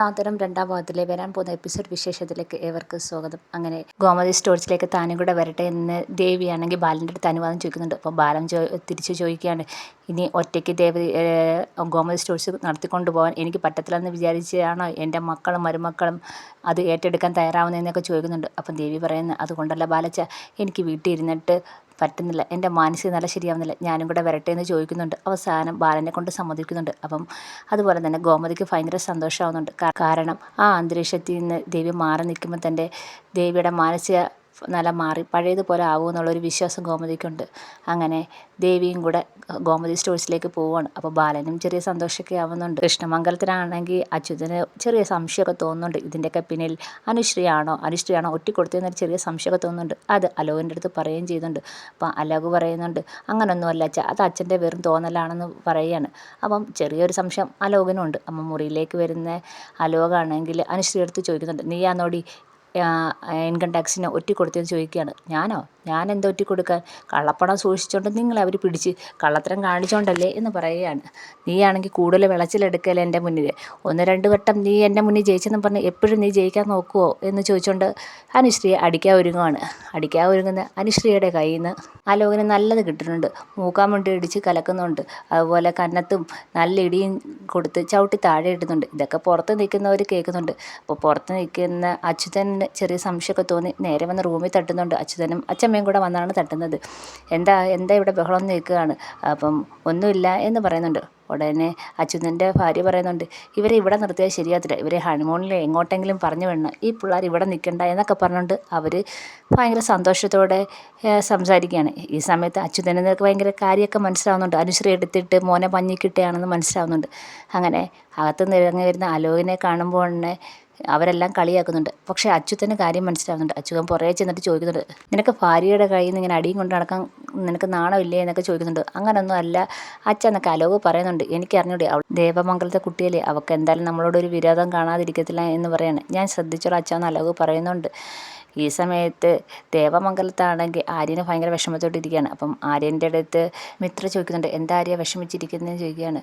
സാന്ത്വനം രണ്ടാം ഭാഗത്തിലെ വരാൻ പോകുന്ന എപ്പിസോഡ് വിശേഷത്തിലേക്ക് ഏവർക്കും സ്വാഗതം. അങ്ങനെ ഗോമതി സ്റ്റോഴ്സിലേക്ക് താനും കൂടെ വരട്ടെ എന്ന് ദേവിയാണെങ്കിൽ ബാലൻ്റെ അടുത്ത് അനുവാദം ചോദിക്കുന്നുണ്ട്. അപ്പോൾ ബാലൻ തിരിച്ച് ചോദിക്കുകയാണ്, ഇനി ഒറ്റയ്ക്ക് ദേവി ഗോമതി സ്റ്റോഴ്സ് നടത്തിക്കൊണ്ട് പോകാൻ എനിക്ക് പറ്റത്തില്ലെന്ന് വിചാരിച്ചാണോ എൻ്റെ മക്കളും മരുമക്കളും അത് ഏറ്റെടുക്കാൻ തയ്യാറാവുന്നതെന്നൊക്കെ ചോദിക്കുന്നുണ്ട്. അപ്പം ദേവി പറയുന്നത്, അതുകൊണ്ടല്ല ബാലച്ച, എനിക്ക് വീട്ടിൽ ഇരുന്നിട്ട് പറ്റുന്നില്ല, എൻ്റെ മാനസിക നില ശരിയാവുന്നില്ല, ഞാനും കൂടെ വരട്ടെ എന്ന് ചോദിക്കുന്നുണ്ട്. അവസാനം ബാലനെ കൊണ്ട് സമ്മതിക്കുന്നുണ്ട്. അപ്പം അതുപോലെ തന്നെ ഗോമതിക്ക് ഭയങ്കര സന്തോഷമാവുന്നുണ്ട്. കാരണം ആ അന്തരീക്ഷത്തിൽ നിന്ന് ദേവി മാറി നിൽക്കുമ്പോൾ തന്നെ ദേവിയുടെ മാനസിക നില മാറി പഴയതുപോലെ ആവുമെന്നുള്ളൊരു വിശ്വാസം ഗോമതിക്കുണ്ട്. അങ്ങനെ ദേവിയും കൂടെ ഗോമതി സ്റ്റോഴ്സിലേക്ക് പോവുകയാണ്. അപ്പോൾ ബാലനും ചെറിയ സന്തോഷമൊക്കെ ആവുന്നുണ്ട്. കൃഷ്ണമംഗലത്തിനാണെങ്കിൽ അച്യുതന് ചെറിയ സംശയമൊക്കെ തോന്നുന്നുണ്ട്. ഇതിൻ്റെയൊക്കെ പിന്നിൽ അനുശ്രീയാണോ ഒറ്റിക്കൊടുത്തതെന്നൊരു ചെറിയ സംശയമൊക്കെ തോന്നുന്നുണ്ട്. അത് അലോകിൻ്റെ അടുത്ത് പറയുകയും ചെയ്യുന്നുണ്ട്. അപ്പം അലോക് പറയുന്നുണ്ട്, അങ്ങനൊന്നുമല്ല അച്ഛാ, അത് അച്ഛൻ്റെ വെറും തോന്നലാണെന്ന് പറയുകയാണ്. അപ്പം ചെറിയൊരു സംശയം അലോകിനും ഉണ്ട്. അപ്പം മുറിയിലേക്ക് വരുന്ന അലോകാണെങ്കിൽ അനുശ്രീ അടുത്ത് ചോദിക്കുന്നുണ്ട്, നീയാന്നോടി ഇൻകം ടാക്സിന് ഒറ്റിക്കൊടുത്തതെന്ന് ചോദിക്കുകയാണ്. ഞാനെന്താ ഒറ്റിക്കൊടുക്കാൻ? കള്ളപ്പണം സൂക്ഷിച്ചുകൊണ്ട് നിങ്ങളെ അവർ പിടിച്ച് കള്ളത്തരം കാണിച്ചുകൊണ്ടല്ലേ എന്ന് പറയുകയാണ്. നീയാണെങ്കിൽ കൂടുതൽ വിളച്ചിലെടുക്കല്ലേ എൻ്റെ മുന്നിൽ, 1-2 വട്ടം നീ എൻ്റെ മുന്നിൽ ജയിച്ചെന്ന് പറഞ്ഞ് എപ്പോഴും നീ ജയിക്കാൻ നോക്കുമോ എന്ന് ചോദിച്ചുകൊണ്ട് അനുശ്രീയെ അടിക്കാൻ ഒരുങ്ങുന്ന അനുശ്രീയുടെ കയ്യിൽ നിന്ന് അലോകിന് നല്ലത് കിട്ടുന്നുണ്ട്. മൂക്കാമുണ്ടി ഇടിച്ച് കലക്കുന്നുണ്ട്. അതുപോലെ കന്നത്തും നല്ല ഇടിയും കൊടുത്ത് ചവിട്ടി താഴെ ഇടുന്നുണ്ട്. ഇതൊക്കെ പുറത്ത് നിൽക്കുന്നവർ കേൾക്കുന്നുണ്ട്. അപ്പോൾ പുറത്ത് നിൽക്കുന്ന അച്യുതന് ചെറിയ സംശയമൊക്കെ തോന്നി നേരെ വന്ന് റൂമിൽ തട്ടുന്നുണ്ട്. അച്യുതനും അച്ഛമ്മയും കൂടെ വന്നാണ് തട്ടുന്നത്. എന്താ ഇവിടെ ബഹളം നിൽക്കുകയാണ്. അപ്പം ഒന്നുമില്ല എന്ന് പറയുന്നുണ്ട്. ഉടനെ അച്യുതൻ്റെ ഭാര്യ പറയുന്നുണ്ട്, ഇവരെ ഇവിടെ നിർത്തിയാൽ ശരിയാത്തില്ല, ഇവരെ ഹണിമൂണിൽ എങ്ങോട്ടെങ്കിലും പറഞ്ഞു വിടണം, ഈ പിള്ളേർ ഇവിടെ നിൽക്കണ്ട എന്നൊക്കെ പറഞ്ഞുകൊണ്ട് അവർ ഭയങ്കര സന്തോഷത്തോടെ സംസാരിക്കുകയാണ്. ഈ സമയത്ത് അച്യുതന് ഭയങ്കര കാര്യമൊക്കെ മനസ്സിലാവുന്നുണ്ട്. അനുശ്രീ എടുത്തിട്ട് മോനെ പഞ്ഞിക്കിട്ടുകയാണെന്ന് മനസ്സിലാവുന്നുണ്ട്. അങ്ങനെ അകത്തുനിന്ന് ഇറങ്ങി വരുന്ന അലോകിനെ കാണുമ്പോൾ തന്നെ അവരെല്ലാം കളിയാക്കുന്നുണ്ട്. പക്ഷേ അച്യുതന് കാര്യം മനസ്സിലാവുന്നുണ്ട്. അച്യുതൻ പുറകെ ചെന്നിട്ട് ചോദിക്കുന്നുണ്ട്, നിനക്ക് ഭാര്യയുടെ കയ്യിൽ നിന്ന് ഇങ്ങനെ അടിയും കൊണ്ട് നടക്കാൻ നിനക്ക് നാണമില്ലേ എന്നൊക്കെ ചോദിക്കുന്നുണ്ട്. അങ്ങനൊന്നും അല്ല അച്ഛൻ എന്നൊക്കെ അലോക് പറയുന്നുണ്ട്. എനിക്കറിഞ്ഞൂടെ, അവൾ ദേവമംഗലത്തെ കുട്ടിയല്ലേ, അവൾക്ക് എന്തായാലും നമ്മളോടൊരു വിരോധം കാണാതിരിക്കത്തില്ല എന്ന് പറയാണ്. ഞാൻ ശ്രദ്ധിച്ചോളാം അച്ഛൻ എന്ന് അലോക് പറയുന്നുണ്ട്. ഈ സമയത്ത് ദേവമംഗലത്താണെങ്കിൽ ആര്യന് ഭയങ്കര വിഷമത്തോട്ടിരിക്കുകയാണ്. അപ്പം ആര്യൻ്റെ അടുത്ത് മിത്ര ചോദിക്കുന്നുണ്ട്, എന്താ ആര്യ വിഷമിച്ചിരിക്കുന്നതെന്ന് ചോദിക്കുകയാണ്.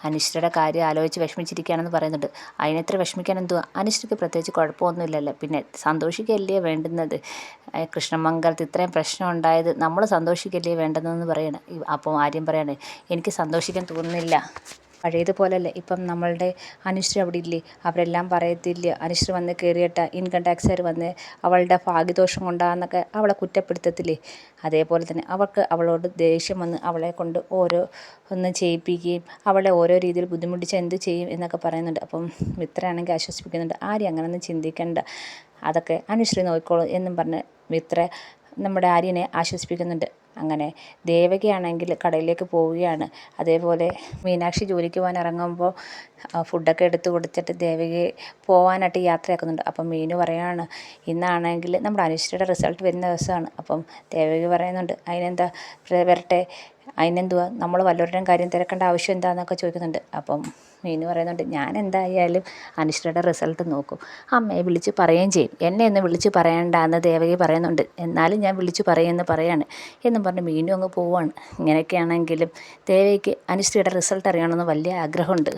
അനുശ്രീയുടെ കാര്യം ആലോചിച്ച് വിഷമിച്ചിരിക്കുകയാണെന്ന് പറയുന്നുണ്ട്. അതിനെത്ര വിഷമിക്കാൻ എന്തുവാ, അനുശ്രീക്ക് പ്രത്യേകിച്ച് കുഴപ്പമൊന്നുമില്ലല്ലോ, പിന്നെ സന്തോഷിക്കല്ലേ വേണ്ടുന്നത്, കൃഷ്ണമംഗലത്ത് ഇത്രയും പ്രശ്നം ഉണ്ടായത് നമ്മൾ സന്തോഷിക്കല്ലേ വേണ്ടതെന്ന് പറയണം. അപ്പോൾ ആര്യം പറയാണ്, എനിക്ക് സന്തോഷിക്കാൻ തോന്നുന്നില്ല, പഴയതുപോലല്ലേ, ഇപ്പം നമ്മളുടെ അനുശ്രീ അവിടെ ഇല്ലേ, അവരെല്ലാം പറയത്തില്ല അനുശ്രീ വന്ന് കയറിയിട്ട ഇൻകം ടാക്സുകാർ വന്ന് അവളുടെ ഭാഗ്യദോഷം കൊണ്ടാന്നൊക്കെ അവളെ കുറ്റപ്പെടുത്തത്തില്ലേ, അതേപോലെ തന്നെ അവളോട് ദേഷ്യം വന്ന് അവളെ കൊണ്ട് ഒന്ന് ചെയ്യിപ്പിക്കുകയും അവളെ ഓരോ രീതിയിൽ ബുദ്ധിമുട്ടിച്ച് എന്ത് ചെയ്യും എന്നൊക്കെ പറയുന്നുണ്ട്. അപ്പം മിത്രയാണെങ്കിൽ ആശ്വസിപ്പിക്കുന്നുണ്ട്, ആരും അങ്ങനെയൊന്നും ചിന്തിക്കേണ്ട, അതൊക്കെ അനുശ്രീ നോക്കിക്കോളും എന്നും പറഞ്ഞ് മിത്ര നമ്മുടെ ആര്യനെ ആശ്വസിപ്പിക്കുന്നുണ്ട്. അങ്ങനെ ദേവകിയാണെങ്കിൽ കടയിലേക്ക് പോവുകയാണ്. അതേപോലെ മീനാക്ഷി ജോലിക്ക് പോകാൻ ഇറങ്ങുമ്പോൾ ഫുഡൊക്കെ എടുത്ത് കൊടുത്തിട്ട് ദേവകിയെ പോകാനായിട്ട് യാത്രയാക്കുന്നുണ്ട്. അപ്പം മീനു പറയുകയാണ്, ഇന്നാണെങ്കിൽ നമ്മുടെ അനുശ്രീയുടെ റിസൾട്ട് വരുന്ന ദിവസമാണ്. അപ്പം ദേവകി പറയുന്നുണ്ട്, അതിനെന്താ വരട്ടെ, അതിനെന്തുവാ, നമ്മൾ വല്ലവരുടെയും കാര്യം തിരക്കേണ്ട ആവശ്യം എന്താണെന്നൊക്കെ ചോദിക്കുന്നുണ്ട്. അപ്പം മീനു പറയുന്നുണ്ട്, ഞാൻ എന്തായാലും അനുശ്രീയുടെ റിസൾട്ട് നോക്കും, അമ്മയെ വിളിച്ച് പറയുകയും ചെയ്യും, എന്നെ ഒന്ന് വിളിച്ച് പറയണ്ട എന്ന് ദേവകി പറയുന്നുണ്ട്. എന്നാലും ഞാൻ വിളിച്ച് പറയുമെന്ന് പറയാണ് എന്നും പറഞ്ഞ് മീനു അങ്ങ് പോവുകയാണ്. ഇങ്ങനെയൊക്കെയാണെങ്കിലും ദേവകിക്ക് അനുശ്രീയുടെ റിസൾട്ട് അറിയണമെന്ന് വലിയ ആഗ്രഹമുണ്ട്.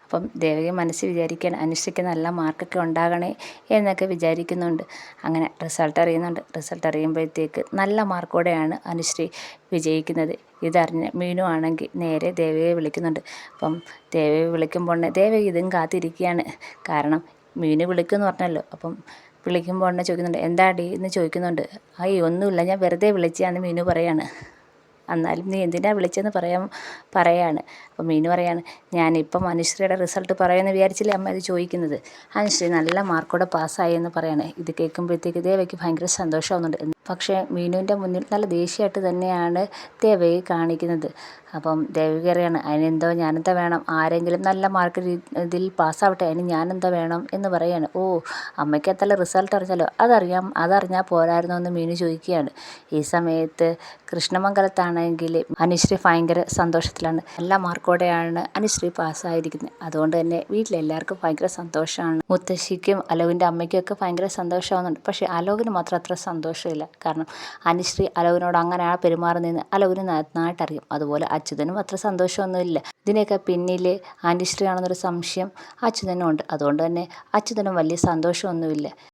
അപ്പം ദേവകി മനസ്സിൽ വിചാരിക്കാൻ അനുശ്രീക്ക് നല്ല മാർക്കൊക്കെ ഉണ്ടാകണേ എന്നൊക്കെ വിചാരിക്കുന്നുണ്ട്. അങ്ങനെ റിസൾട്ട് അറിയുമ്പോഴത്തേക്ക് നല്ല മാർക്കോടെയാണ് അനുശ്രീ വിജയിക്കുന്നത്. ഇതറിഞ്ഞ് മീനു ആണെങ്കിൽ നേരെ ദേവകിയെ വിളിക്കുന്നുണ്ട്. അപ്പം ദേവകി വിളിക്കുമ്പോൾ ദേവകി ഇതും കാത്തിരിക്കുകയാണ്. കാരണം മീനു വിളിക്കുമെന്ന് പറഞ്ഞല്ലോ. അപ്പം വിളിക്കുമ്പോൾ തന്നെ ചോദിക്കുന്നുണ്ട്, എന്താടി എന്ന് ചോദിക്കുന്നുണ്ട്. ഒന്നുമില്ല, ഞാൻ വെറുതെ വിളിച്ചാന്ന് മീനു പറയാണ്. എന്നാലും നീ എന്തിനാ വിളിച്ചതെന്ന് പറയാണ്. അപ്പോൾ മീനു പറയാണ്, ഞാനിപ്പം അനുശ്രീയുടെ റിസൾട്ട് പറയുമെന്ന് വിചാരിച്ചില്ലേ അമ്മ ഇത് ചോദിക്കുന്നത്, അനുശ്രീ നല്ല മാർക്കോടെ പാസ്സായി എന്ന് പറയണേ. ഇത് കേൾക്കുമ്പോഴത്തേക്ക് ദേവയ്ക്ക് ഭയങ്കര സന്തോഷമാവുന്നുണ്ട്. പക്ഷേ മീനുവിൻ്റെ മുന്നിൽ നല്ല ദേഷ്യമായിട്ട് തന്നെയാണ് ദേവകി കാണിക്കുന്നത്. അപ്പം ദേവകി അറിയാണ്, അതിനെന്തോ ഞാനെന്താ വേണം, ആരെങ്കിലും നല്ല മാർക്ക് ഇതിൽ പാസ്സാവട്ടെ, അതിന് ഞാനെന്താ വേണം എന്ന് പറയാണ്. അമ്മയ്ക്ക് എത്തല്ല റിസൾട്ട് അറിഞ്ഞല്ലോ, അതറിഞ്ഞാൽ പോരായിരുന്നോ എന്ന് മീനു ചോദിക്കുകയാണ്. ഈ സമയത്ത് കൃഷ്ണമംഗലത്താണ് ആണെങ്കിൽ അനുശ്രീ ഭയങ്കര സന്തോഷത്തിലാണ്. നല്ല മാർക്കോടെയാണ് അനുശ്രീ പാസ്സായിരിക്കുന്നത്. അതുകൊണ്ട് തന്നെ വീട്ടിലെല്ലാവർക്കും ഭയങ്കര സന്തോഷമാണ്. മുത്തശ്ശിക്കും അലോകിൻ്റെ അമ്മയ്ക്കും ഒക്കെ ഭയങ്കര സന്തോഷമാകുന്നുണ്ട്. പക്ഷേ അലോകിന് മാത്രം അത്ര സന്തോഷമില്ല. കാരണം അനുശ്രീ അലോകിനോട് അങ്ങനെയാണ് പെരുമാറുന്നതെന്ന് അലോകിന് നന്നായിട്ടറിയാം. അതുപോലെ അച്യുതനും അത്ര സന്തോഷമൊന്നുമില്ല. ഇതിനൊക്കെ പിന്നിൽ അനുശ്രീ ആണെന്നൊരു സംശയം അച്യുതനും ഉണ്ട്. അതുകൊണ്ട് തന്നെ അച്യുതനും വലിയ സന്തോഷമൊന്നുമില്ല.